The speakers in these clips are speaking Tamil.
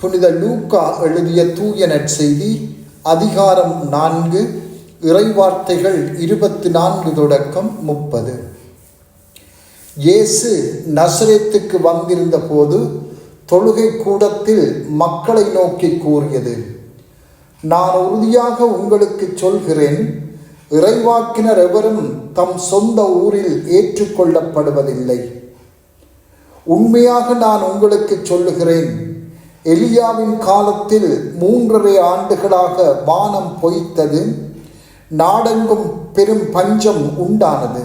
புனித லூக்கா எழுதிய தூய நற்செய்தி அதிகாரம் 4 இறைவார்த்தைகள் 24 தொடக்கம் 30. இயேசு நசரேத்துக்கு வந்திருந்த போது தொழுகை கூடத்தில் மக்களை நோக்கி கூறியது: நான் உறுதியாக உங்களுக்கு சொல்கிறேன், இறைவாக்கினர் எவரும் தம் சொந்த ஊரில் ஏற்றுக்கொள்ளப்படுவதில்லை. உண்மையாக நான் உங்களுக்கு சொல்லுகிறேன், எலியாவின் காலத்தில் 3½ ஆண்டுகளாக வானம் பொய்த்தது, நாடெங்கும் பெரும் பஞ்சம் உண்டானது.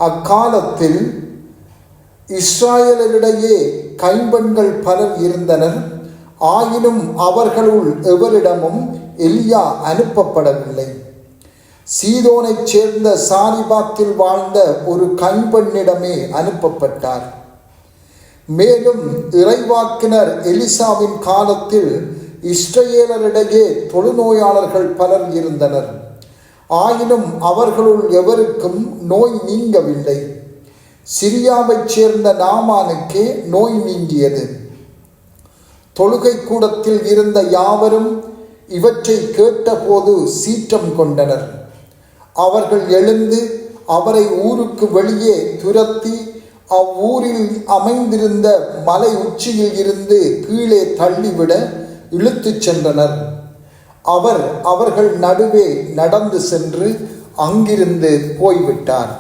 அக்காலத்தில் இஸ்ராயலரிடையே கைம்பெண்கள் பலர் இருந்தனர். ஆயினும் அவர்களுள் எவரிடமும் எலியா அனுப்பப்படவில்லை. சீதோனைச் சேர்ந்த சாரிபாத்தில் வாழ்ந்த ஒரு கைம்பெண்ணிடமே அனுப்பப்பட்டார். மேலும் இறைவாக்கினர் எலிசாவின் காலத்தில் இஸ்ரவேலரிடையே தொழுநோயாளர்கள் பலர் இருந்தனர். ஆயினும் அவர்களுள் எவருக்கும் நோய் நீங்கவில்லை. சிரியாவைச் சேர்ந்த நாமானுக்கே நோய் நீங்கியது. தொழுகை கூடத்தில் இருந்த யாவரும் இவற்றை கேட்டபோது சீற்றம் கொண்டனர். அவர்கள் எழுந்து அவரை ஊருக்கு வெளியே துரத்தி அவ்வூரில் அமைந்திருந்த மலை உச்சியில் இருந்து கீழே தள்ளிவிட இழுத்துச் சென்றனர். அவர் அவர்கள் நடுவே நடந்து சென்று அங்கிருந்து போய்விட்டார்.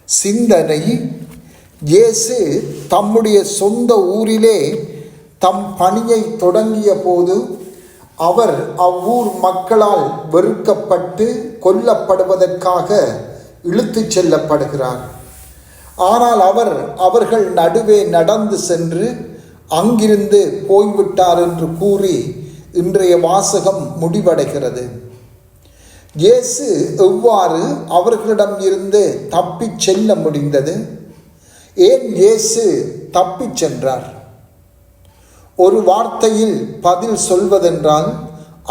சிந்தனை: இயேசு தம்முடைய சொந்த ஊரிலே தம் பணியை தொடங்கிய போது அவர் அவ்வூர் மக்களால் வெறுக்கப்பட்டு கொல்லப்படுவதற்காக இழுத்துச் செல்லப்படுகிறார். ஆனால் அவர் அவர்கள் நடுவே நடந்து சென்று அங்கிருந்து போய்விட்டார் என்று கூறி இன்றைய வாசகம் முடிவடைகிறது. இயேசு எவ்வாறு அவர்களிடம் இருந்து தப்பிச் செல்ல முடிந்தது? ஏன் இயேசு தப்பிச் சென்றார்? ஒரு வார்த்தையில் பதில் சொல்வதென்றால்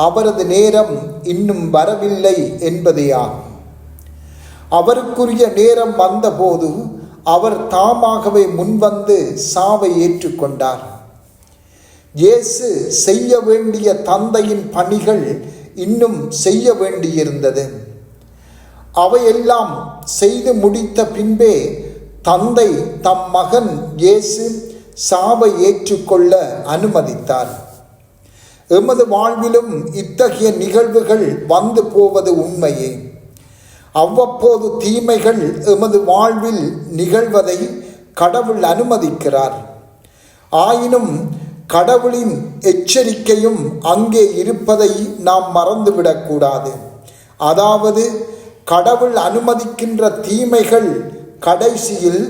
அவரது நேரம் இன்னும் வரவில்லை என்பதேயாகும். அவருக்குரிய நேரம் வந்தபோது அவர் தாமாகவே முன்வந்து சாவை ஏற்றுக்கொண்டார். இயேசு செய்ய வேண்டிய தந்தையின் பணிகள் இன்னும் செய்ய வேண்டியிருந்தது. அவையெல்லாம் செய்து முடித்த பின்பே தந்தை தம் மகன் இயேசு சாவை ஏற்றுக்கொள்ள அனுமதித்தார். எமது வாழ்விலும் இத்தகைய நிகழ்வுகள் வந்து போவது உண்மையே. அவ்வப்போது தீமைகள் எமது வாழ்வில் நிகழ்வதை கடவுள் அனுமதிக்கிறார். ஆயினும் கடவுளின் எச்சரிக்கையும் அங்கே இருப்பதை நாம் மறந்துவிடக்கூடாது. அதாவது கடவுள் அனுமதிக்கின்ற தீமைகள் கடைசியில்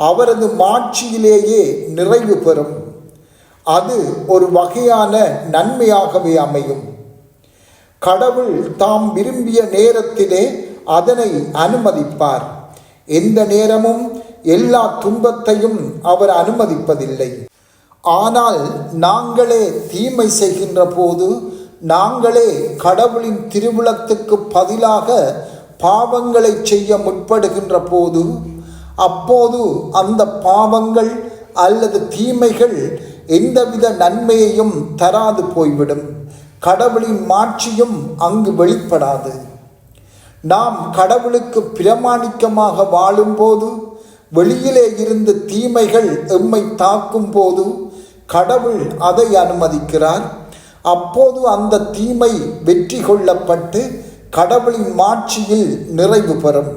அவரது மாட்சியிலேயே நிறைவு பெறும். அது ஒரு வகையான நன்மையாகவே அமையும். கடவுள் தாம் விரும்பிய நேரத்திலே அதனை அனுமதிப்பார். எந்த நேரமும் எல்லா துன்பத்தையும் அவர் அனுமதிப்பதில்லை. ஆனால் நாங்களே தீமை செய்கின்ற போது, நாங்களே கடவுளின் திருவுளத்துக்கு பதிலாக பாவங்களை செய்ய முற்படுகின்ற போது, அப்போது அந்த பாவங்கள் அல்லது தீமைகள் எந்தவித நன்மையையும் தராது போய்விடும். கடவுளின் மாட்சியும் அங்கு வெளிப்படாது. நாம் கடவுளுக்கு பிரமாணிக்கமாக வாழும்போது, வெளியிலே இருந்து தீமைகள் எம்மை தாக்கும் போது கடவுள் அதை அனுமதிக்கிறார். அப்போது அந்த தீமை வெற்றி கொள்ளப்பட்டு கடவுளின் மாட்சியில் நிறைவு பெறும்.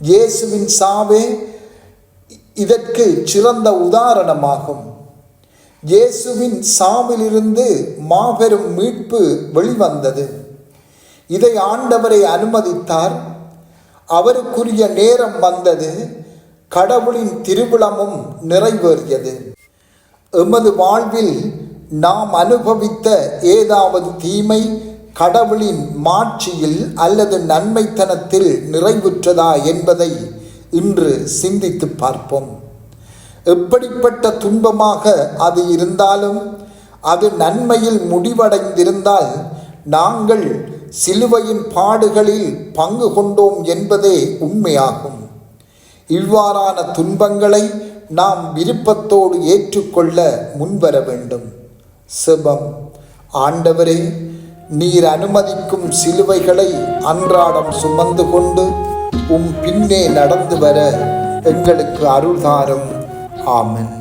இயேசுவின் சாவே இதற்கு சிறந்த உதாரணமாகும். இயேசுவின் சாவிலிருந்து மாபெரும் மீட்பு வெளிவந்தது. இதை ஆண்டவரை அனுமதித்தார். அவருக்குரிய நேரம் வந்தது. கடவுளின் திருவுளமும் நிறைவேறியது. எமது வாழ்வில் நாம் அனுபவித்த ஏதாவது தீமை கடவுளின் மாட்சியில் அல்லது நன்மைத்தனத்தில் நிறைவுற்றதா என்பதை இன்று சிந்தித்து பார்ப்போம். எப்படிப்பட்ட துன்பமாக அது இருந்தாலும் அது நன்மையில் முடிவடைந்திருந்தால் நாங்கள் சிலுவையின் பாடுகளில் பங்கு கொண்டோம் என்பதே உண்மையாகும். இவ்வாறான துன்பங்களை நாம் விருப்பத்தோடு ஏற்றுக்கொள்ள முன்வர வேண்டும். செபம். ஆண்டவரே, நீர் அனுமதிக்கும் சிலுவைகளை அன்றாடம் சுமந்து கொண்டு பின்னே நடந்து வர எங்களுக்கு அருள்தாரும். ஆமென்.